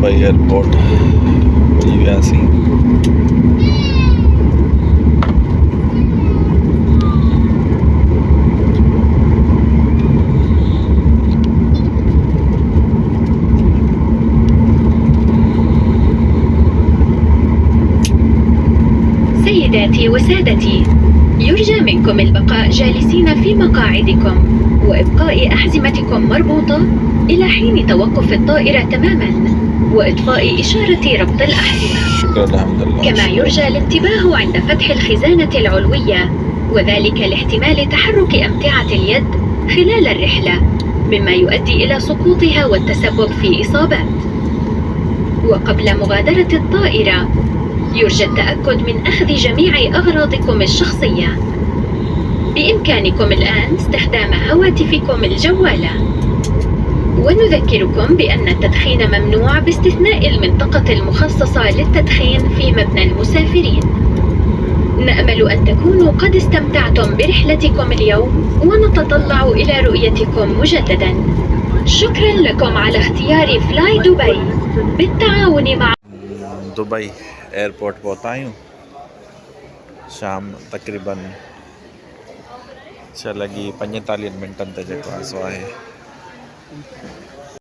Dubai airport जी ਅਸੀਂ سيداتي وسادتي، يرجى منكم البقاء جالسين في مقاعدكم وإبقاء أحزمتكم مربوطة إلى حين توقف الطائرة تماماً وإطفاء إشارة ربط الأحزمة. شكرا الحمد لله. كما يرجى الانتباه عند فتح الخزانة العلوية، وذلك لاحتمال تحرك أمتعة اليد خلال الرحلة مما يؤدي إلى سقوطها والتسبب في إصابات. وقبل مغادرة الطائرة يرجى التأكد من أخذ جميع أغراضكم الشخصية. بإمكانكم الآن استخدام هواتفكم الجوالة. ونذكركم بأن التدخين ممنوع باستثناء المنطقة المخصصة للتدخين في مبنى المسافرين. نأمل أن تكونوا قد استمتعتم برحلتكم اليوم ونتطلع إلى رؤيتكم مجددا. شكرا لكم على اختيار فلاي دبي بالتعاون مع Dubai airport पहुंचा हूँ शाम तकरीबन लगी 45 मिनटनि ते जेको आहे सो आहे